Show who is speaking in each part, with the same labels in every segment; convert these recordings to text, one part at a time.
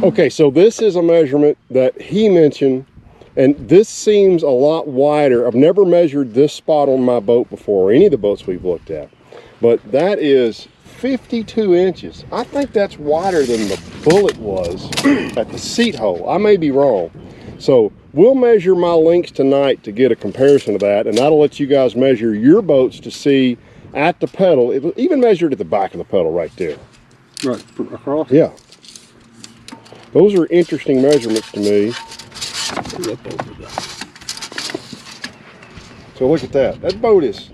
Speaker 1: Okay, so this is a measurement that he mentioned, and this seems a lot wider. I've never measured this spot on my boat before, or any of the boats we've looked at, but that is 52 inches. I think that's wider than the bullet was at the seat hole. I may be wrong. So we'll measure my Lynx tonight to get a comparison of that, and that'll let you guys measure your boats to see at the pedal. It even measured at the back of the pedal right there.
Speaker 2: Right, across?
Speaker 1: Yeah. Those are interesting measurements to me. So look at that. That boat is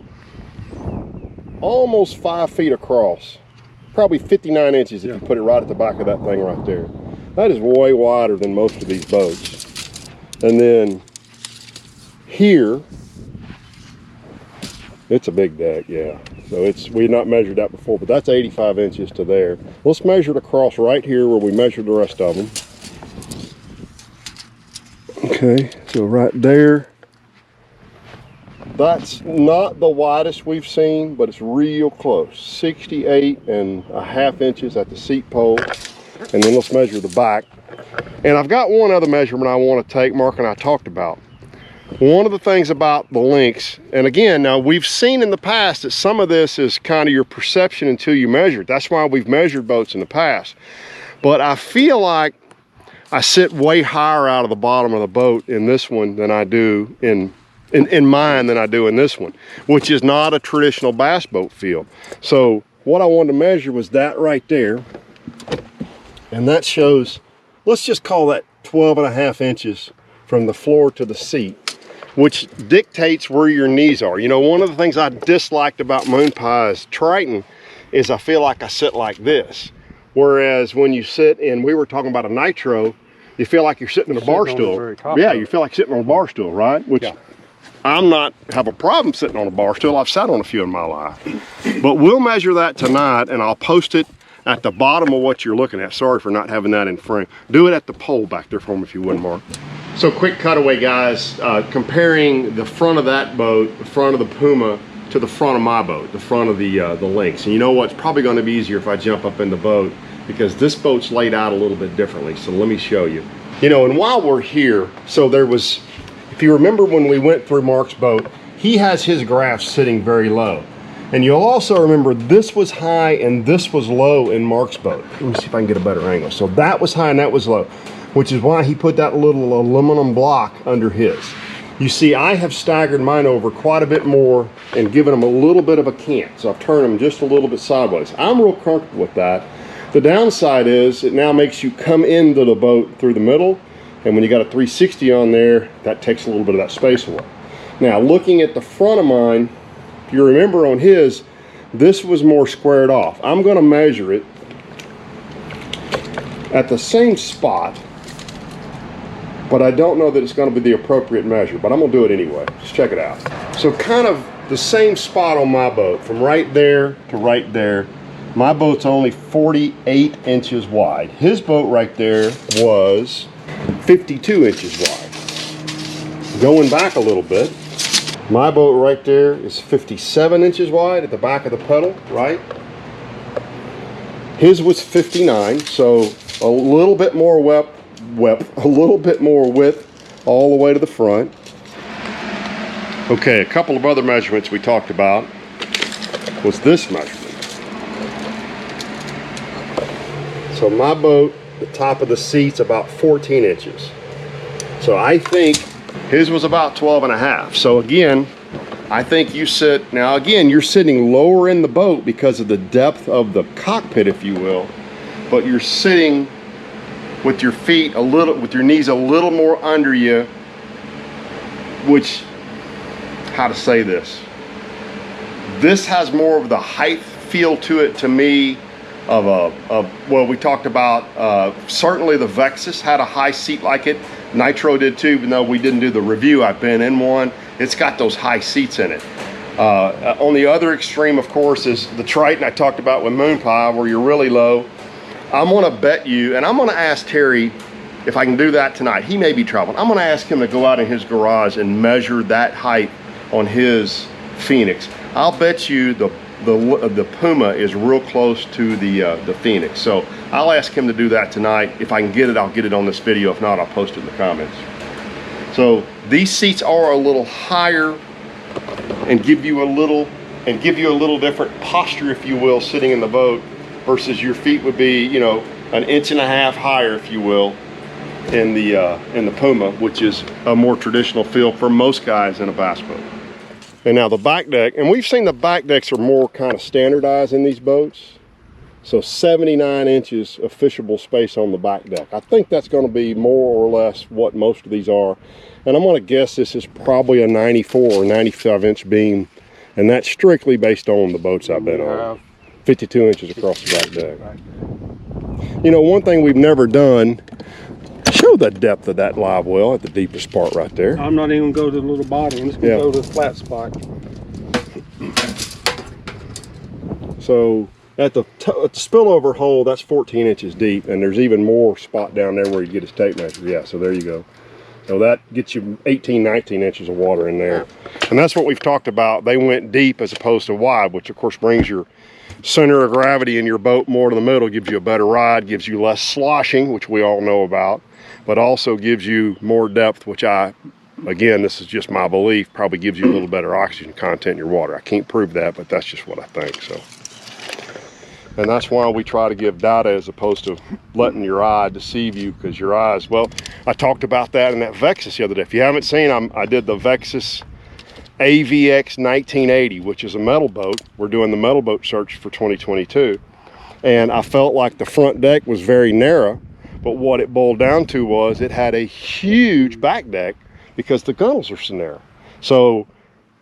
Speaker 1: almost 5 feet across. Probably 59 inches if you put it right at the back of that thing right there. That is way wider than most of these boats. And then here, it's a big deck, yeah. So we've not measured that before, but that's 85 inches to there. Let's measure it across right here where we measured the rest of them. Okay, so right there. That's not the widest we've seen, but it's real close. 68.5 inches at the seat pole. And then let's measure the back. And I've got one other measurement I want to take, Mark and I talked about. One of the things about the Lynx, and again, now we've seen in the past that some of this is kind of your perception until you measure it. That's why we've measured boats in the past. But I feel like I sit way higher out of the bottom of the boat in this one than I do in mine than I do in this one, which is not a traditional bass boat feel. So what I wanted to measure was that right there. And that shows, let's just call that 12.5 inches from the floor to the seat, which dictates where your knees are. You know, one of the things I disliked about Moon Pie's Triton is I feel like I sit like this. Whereas when you sit in, we were talking about a nitro, you feel like you're sitting in a bar stool. Yeah, you feel like sitting on a bar stool, right? Which I'm not have a problem sitting on a bar stool. I've sat on a few in my life. But we'll measure that tonight and I'll post it at the bottom of what you're looking at. Sorry for not having that in frame. Do it at the pole back there for me if you wouldn't, Mark. So quick cutaway, guys, comparing the front of that boat, the front of the Puma, to the front of my boat, the front of the Lynx. And you know what? It's probably going to be easier if I jump up in the boat because this boat's laid out a little bit differently. So let me show you. You know, and while we're here, so there was, if you remember when we went through Mark's boat, he has his graphs sitting very low. And you'll also remember this was high and this was low in Mark's boat. Let me see if I can get a better angle. So that was high and that was low, which is why he put that little aluminum block under his. You see, I have staggered mine over quite a bit more and given them a little bit of a cant. So I've turned them just a little bit sideways. I'm real comfortable with that. The downside is it now makes you come into the boat through the middle. And when you got a 360 on there, that takes a little bit of that space away. Now, looking at the front of mine, if you remember on his, this was more squared off. I'm going to measure it at the same spot, but I don't know that it's going to be the appropriate measure, but I'm going to do it anyway. Just check it out. So kind of the same spot on my boat, from right there to right there. My boat's only 48 inches wide. His boat right there was 52 inches wide. Going back a little bit, my boat right there is 57 inches wide at the back of the pedal, right? His was 59, so a little bit more width all the way to the front. Okay, a couple of other measurements we talked about was this measurement. So my boat, the top of the seat's about 14 inches. So I think his was about 12.5. So again, I think you sit, now again, you're sitting lower in the boat because of the depth of the cockpit, if you will, but you're sitting with your feet a little, with your knees a little more under you, which, how to say this? This has more of the height feel to it to me of well, we talked about, certainly the Vexus had a high seat like it. Nitro did too, even though we didn't do the review. I've been in one. It's got those high seats in it. On the other extreme, of course, is the Triton I talked about with Moon Pie, where you're really low. I'm gonna bet you, and I'm gonna ask Terry if I can do that tonight. He may be traveling. I'm gonna ask him to go out in his garage and measure that height on his Phoenix. I'll bet you the the Puma is real close to the Phoenix. So I'll ask him to do that tonight. If I can get it, I'll get it on this video. If not, I'll post it in the comments. So these seats are a little higher and give you a little different posture, if you will, sitting in the boat, versus your feet would be, you know, an inch and a half higher, if you will, in the Puma, which is a more traditional feel for most guys in a bass boat. And now the back deck, and we've seen the back decks are more kind of standardized in these boats. So 79 inches of fishable space on the back deck. I think that's going to be more or less what most of these are. And I'm going to guess this is probably a 94 or 95 inch beam. And that's strictly based on the boats I've been on. 52 inches across the back deck. You know, one thing we've never done, show the depth of that live well at the deepest part right there.
Speaker 2: I'm not even going to go to the little bottom. I'm just going to go to the flat spot.
Speaker 1: So at the spillover hole, that's 14 inches deep, and there's even more spot down there where you get his tape measure. Yeah, so there you go. So that gets you 18, 19 inches of water in there. And that's what we've talked about. They went deep as opposed to wide, which of course brings your center of gravity in your boat more to the middle, gives you a better ride, gives you less sloshing, which we all know about, but also gives you more depth, which again, this is just my belief, probably gives you a little better oxygen content in your water. I can't prove that, but that's just what I think. So, and that's why we try to give data as opposed to letting your eye deceive you, because your eyes, well, I talked about that in that Vexus the other day. If you haven't seen, I did the Vexus AVX 1980, which is a metal boat. We're doing the metal boat search for 2022. And I felt like the front deck was very narrow, but what it boiled down to was it had a huge back deck because the gunnels are so narrow. So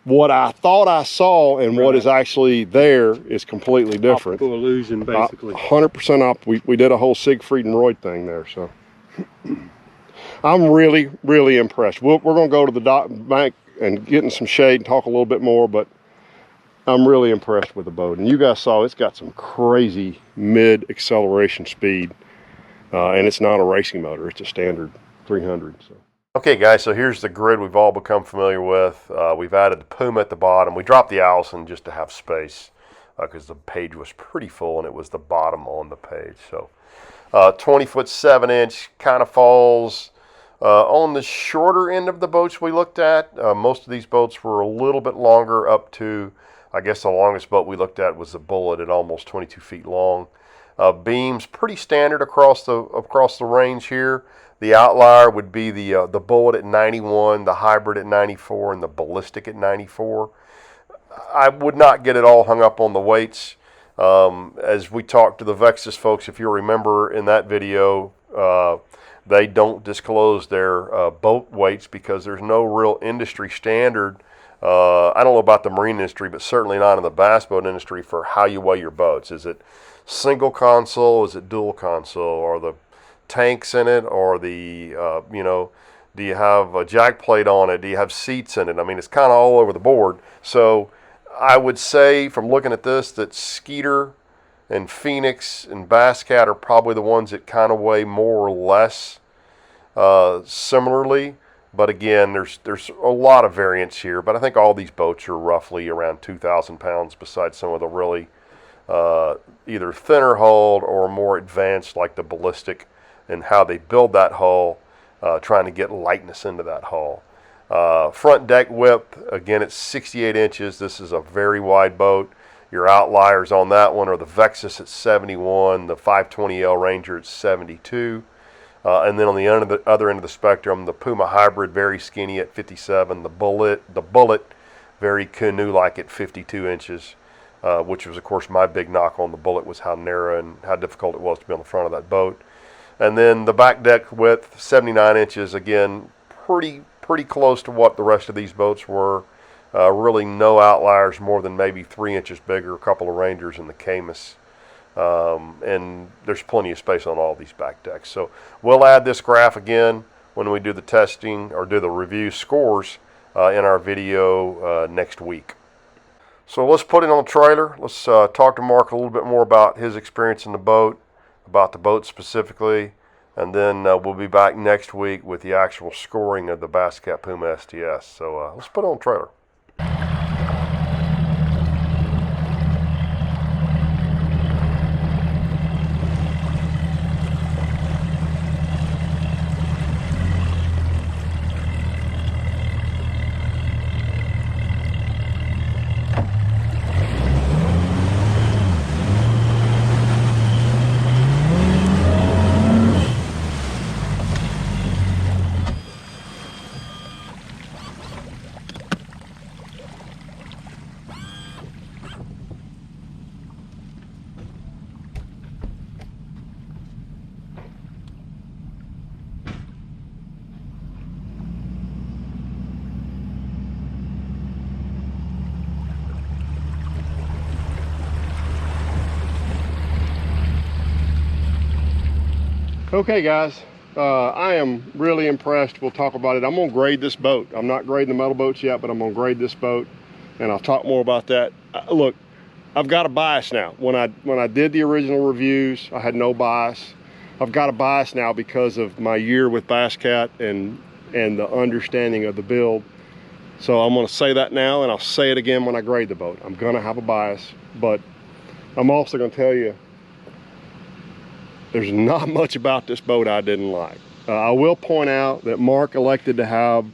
Speaker 1: what I thought I saw and what is actually there is completely different.
Speaker 2: Optical illusion, basically.
Speaker 1: 100% up. We did a whole Siegfried and Roy thing there, so. I'm really, really impressed. We're going to go to the bank and get in some shade and talk a little bit more, but I'm really impressed with the boat. And you guys saw it's got some crazy mid acceleration speed, and it's not a racing motor, it's a standard 300. So. Okay guys, so here's the grid we've all become familiar with. We've added the Puma at the bottom. We dropped the Allison just to have space because the page was pretty full and it was the bottom on the page. So 20-foot 7-inch kind of falls on the shorter end of the boats we looked at. Most of these boats were a little bit longer, up to, I guess the longest boat we looked at was the Bullet at almost 22 feet long. Beams pretty standard across the range here. The outlier would be the Bullet at 91, the Hybrid at 94, and the Ballistic at 94. I would not get it all hung up on the weights. As we talked to the Vexus folks, if you remember in that video, they don't disclose their boat weights because there's no real industry standard. I don't know about the marine industry, but certainly not in the bass boat industry for how you weigh your boats. Is it single console? Is it dual console? Or the tanks in it? Or the, do you have a jack plate on it? Do you have seats in it? I mean, it's kind of all over the board. So I would say from looking at this that Skeeter and Phoenix and Bass Cat are probably the ones that kind of weigh more or less similarly. But again, there's a lot of variance here. But I think all these boats are roughly around 2,000 pounds, besides some of the really either thinner hulled or more advanced, like the Ballistic, and how they build that hull, trying to get lightness into that hull. Front deck width, again, it's 68 inches. This is a very wide boat. Your outliers on that one are the Vexus at 71, the 520L Ranger at 72. And then on the other end of the spectrum, the Puma Hybrid, very skinny at 57. The Bullet, very canoe-like at 52 inches, which was, of course, my big knock on the Bullet was how narrow and how difficult it was to be on the front of that boat. And then the back deck width, 79 inches, again, pretty close to what the rest of these boats were. Really no outliers more than maybe 3 inches bigger, a couple of Rangers in the Caymas. And there's plenty of space on all these back decks. So we'll add this graph again when we do the testing or do the review scores in our video next week. So let's put it on the trailer. Let's talk to Mark a little bit more about his experience in the boat, about the boat specifically, and then we'll be back next week with the actual scoring of the Bass Cat Puma STS. So let's put it on the trailer. Okay guys, I am really impressed. We'll talk about it. I'm gonna grade this boat. I'm not grading the metal boats yet, but I'm gonna grade this boat, and I'll talk more about that. Look, I've got a bias now. When I did the original reviews, I had no bias. I've got a bias now because of my year with Bass Cat and the understanding of the build. So I'm gonna say that now, and I'll say it again when I grade the boat. I'm gonna have a bias, but I'm also gonna tell you, there's not much about this boat I didn't like. I will point out that Mark elected to have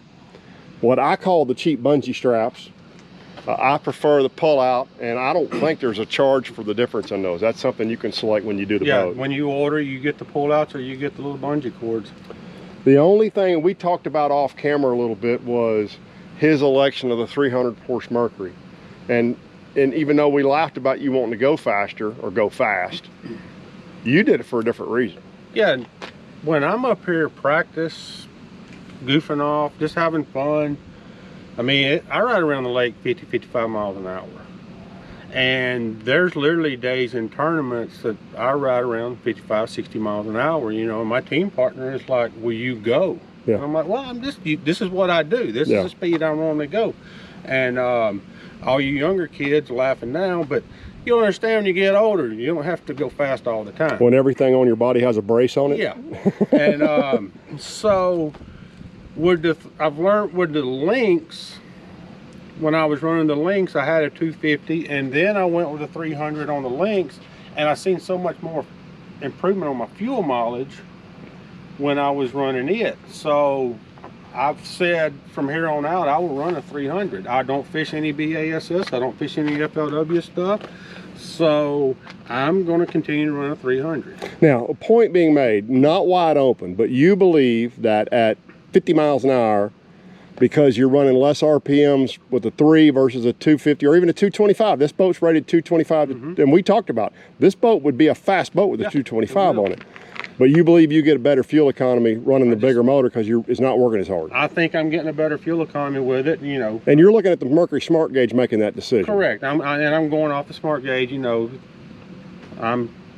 Speaker 1: what I call the cheap bungee straps. I prefer the pull out, and I don't think there's a charge for the difference in those. That's something you can select when you do the boat.
Speaker 2: Yeah, when you order, you get the pull outs or you get the little bungee cords.
Speaker 1: The only thing we talked about off camera a little bit was his election of the 300 horse Mercury. And even though we laughed about you wanting to go faster or go fast, you did it for a different reason.
Speaker 2: Yeah, when I'm up here practice, goofing off, just having fun, I mean, I ride around the lake 50, 55 miles an hour. And there's literally days in tournaments that I ride around 55, 60 miles an hour, you know, and my team partner is like, will you go?
Speaker 1: Yeah.
Speaker 2: And I'm like, well, this is what I do. This is the speed I normally go. And all you younger kids laughing now, but you understand when you get older, you don't have to go fast all the time.
Speaker 1: When everything on your body has a brace on it?
Speaker 2: Yeah. And so I've learned with the Lynx, when I was running the Lynx, I had a 250, and then I went with a 300 on the Lynx, and I seen so much more improvement on my fuel mileage when I was running it. So I've said from here on out, I will run a 300. I don't fish any BASS, I don't fish any FLW stuff, so I'm going to continue to run a 300.
Speaker 1: Now, a point being made, not wide open, but you believe that at 50 miles an hour, because you're running less RPMs with a 3 versus a 250 or even a 225. This boat's rated 225, and we talked about this boat would be a fast boat with a 225 on it. But you believe you get a better fuel economy running the bigger motor because it's not working as hard.
Speaker 2: I think I'm getting a better fuel economy with it, you know.
Speaker 1: And you're looking at the Mercury Smart Gauge making that decision.
Speaker 2: Correct. And I'm going off the Smart Gauge, you know.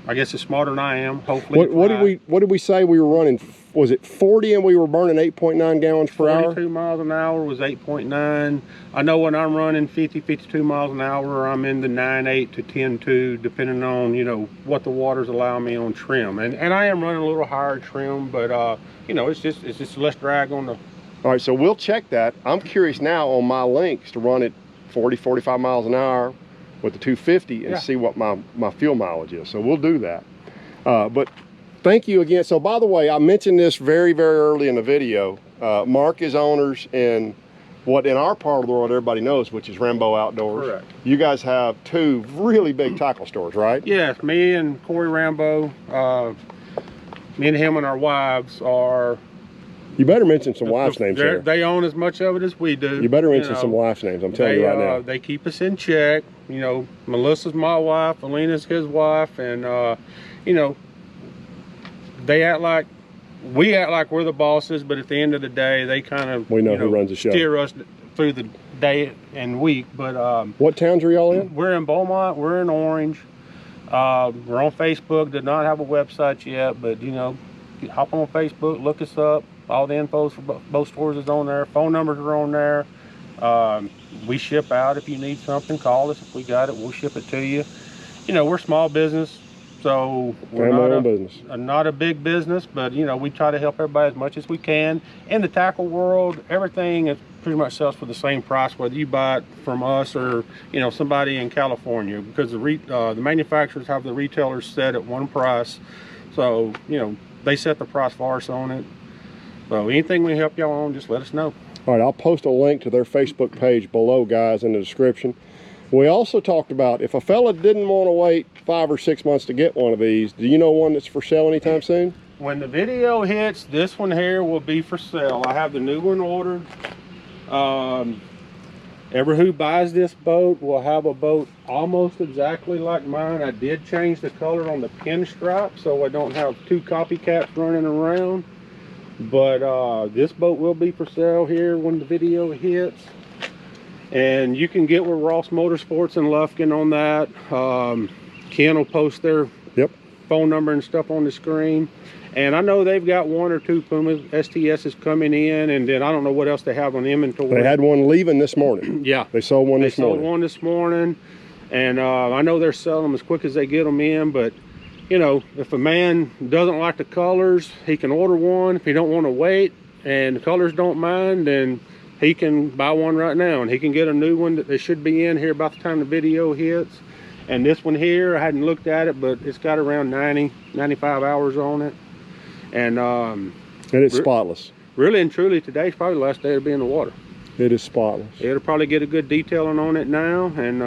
Speaker 2: I guess it's smarter than I am, hopefully.
Speaker 1: What did we say we were running? Was it 40 and we were burning 8.9 gallons per hour?
Speaker 2: 42 miles an hour was 8.9. I know when I'm running 50, 52 miles an hour, I'm in the 9.8 to 10.2, depending on, you know, what the water's allowing me on trim. And I am running a little higher trim, but you know, it's just less drag on the.
Speaker 1: All right, so we'll check that. I'm curious now on my Lynx to run it 40, 45 miles an hour with the 250 and see what my fuel mileage is. So we'll do that. But thank you again. So by the way, I mentioned this very, very early in the video. Mark is owners in what in our part of the world everybody knows, which is Rambo Outdoors.
Speaker 2: Correct.
Speaker 1: You guys have 2 really big tackle stores, right?
Speaker 2: Yes, me and Corey Rambo, me and him and our wives are.
Speaker 1: You better mention some wives' names here.
Speaker 2: They own as much of it as we do.
Speaker 1: You better mention some wives' names, I'm telling you right now.
Speaker 2: They keep us in check. You know, Melissa's my wife, Alina's his wife, and you know, we act like we're the bosses, but at the end of the day, they kind of
Speaker 1: who runs the show,
Speaker 2: steer us through the day and week. But
Speaker 1: what towns are y'all in? We're
Speaker 2: in Beaumont. We're in Orange. We're on Facebook. Did not have a website yet, but you know, hop on Facebook, look us up. All the info for both stores is on there. Phone numbers are on there. We ship out. If you need something, call us. If we got it, we'll ship it to you. You know, we're small business, so we're not a big business, but you know, we try to help everybody as much as we can. In the tackle world, everything is pretty much sells for the same price, whether you buy it from us or you know somebody in California, because the manufacturers have the retailers set at one price. So you know, they set the price for us on it. So anything we help y'all on, just let us know.
Speaker 1: All right, I'll post a link to their Facebook page below, guys, in the description. We also talked about if a fella didn't want to wait 5 or 6 months to get one of these, do you know one that's for sale anytime soon?
Speaker 2: When the video hits, this one here will be for sale. I have the new one ordered. Everyone who buys this boat will have a boat almost exactly like mine. I did change the color on the pinstripe so I don't have 2 copycats running around. But this boat will be for sale here when the video hits, and you can get with Ross Motorsports in Lufkin on that. Ken will post their phone number and stuff on the screen, And I know they've got 1 or 2 Puma STSs coming in, and then I don't know what else they have on inventory.
Speaker 1: They had one leaving this morning.
Speaker 2: Yeah.
Speaker 1: They sold one this morning.
Speaker 2: They sold one this morning, and I know they're selling them as quick as they get them in, but you know, if a man doesn't like the colors, he can order one. If he don't want to wait and the colors don't mind, then he can buy one right now, and he can get a new one that they should be in here about the time the video hits. And this one here, I hadn't looked at it, but it's got around 95 hours on it. And
Speaker 1: it's spotless.
Speaker 2: Really and truly, today's probably the last day it'll be in the water.
Speaker 1: It is spotless.
Speaker 2: It'll probably get a good detailing on it now, and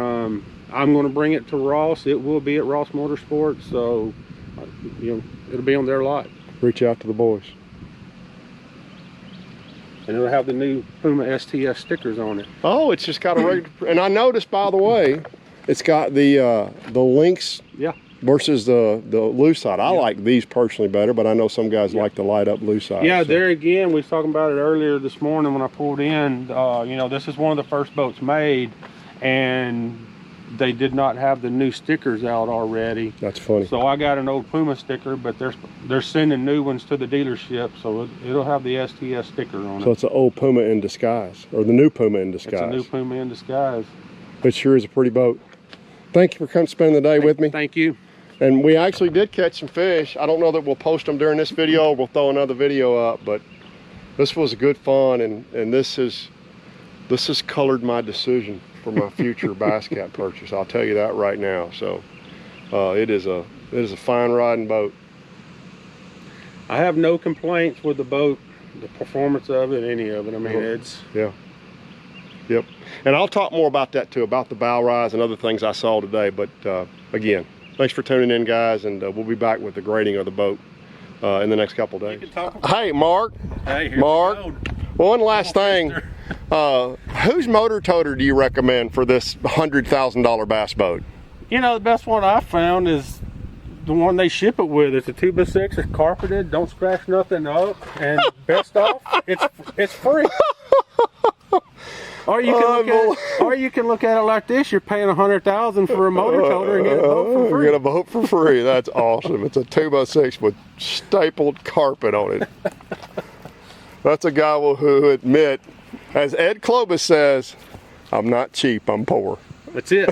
Speaker 2: I'm going to bring it to Ross. It will be at Ross Motorsports, so you know, it'll be on their lot.
Speaker 1: Reach out to the boys.
Speaker 2: And it'll have the new Puma STS stickers on it.
Speaker 1: Oh, it's just got a regular. And I noticed, by the way, it's got the Lynx.
Speaker 2: Yeah.
Speaker 1: Versus the loose side. I like these personally better, but I know some guys like the light up loose side.
Speaker 2: Yeah,
Speaker 1: so.
Speaker 2: there again, we was talking about it earlier this morning when I pulled in. You know, this is one of the first boats made, and they did not have the new stickers out already.
Speaker 1: That's funny.
Speaker 2: So I got an old Puma sticker, but they're sending new ones to the dealership, so it'll have the STS sticker on it.
Speaker 1: So it's an old Puma in disguise, or the new Puma in disguise.
Speaker 2: It's a new Puma in disguise.
Speaker 1: It sure is a pretty boat. Thank you for coming spending the day with me.
Speaker 2: Thank you.
Speaker 1: And we actually did catch some fish. I don't know that we'll post them during this video, or we'll throw another video up, but this was good fun, and this has colored my decision for my future Bass Cat purchase. I'll tell you that right now. So it is a fine riding boat.
Speaker 2: I have no complaints with the boat, the performance of it, any of it. I mean, it's
Speaker 1: Yep. And I'll talk more about that too, about the bow rise and other things I saw today. But again, thanks for tuning in, guys, and we'll be back with the grading of the boat in the next couple days. Hey, Mark.
Speaker 2: Hey, here
Speaker 1: Mark.
Speaker 2: we go.
Speaker 1: One last thing. Whose motor toter do you recommend for this $100,000 bass boat?
Speaker 2: You know, the best one I found is the one they ship it with. It's a 2x6. It's carpeted. Don't scratch nothing up. And best off, it's free. Or you can look at it like this: you're paying $100,000 for a motor toter and get a boat for free.
Speaker 1: Get a boat for free. That's awesome. It's a 2x6 with stapled carpet on it. That's a guy who admit, as Ed Klobus says, I'm not cheap, I'm poor.
Speaker 2: That's it.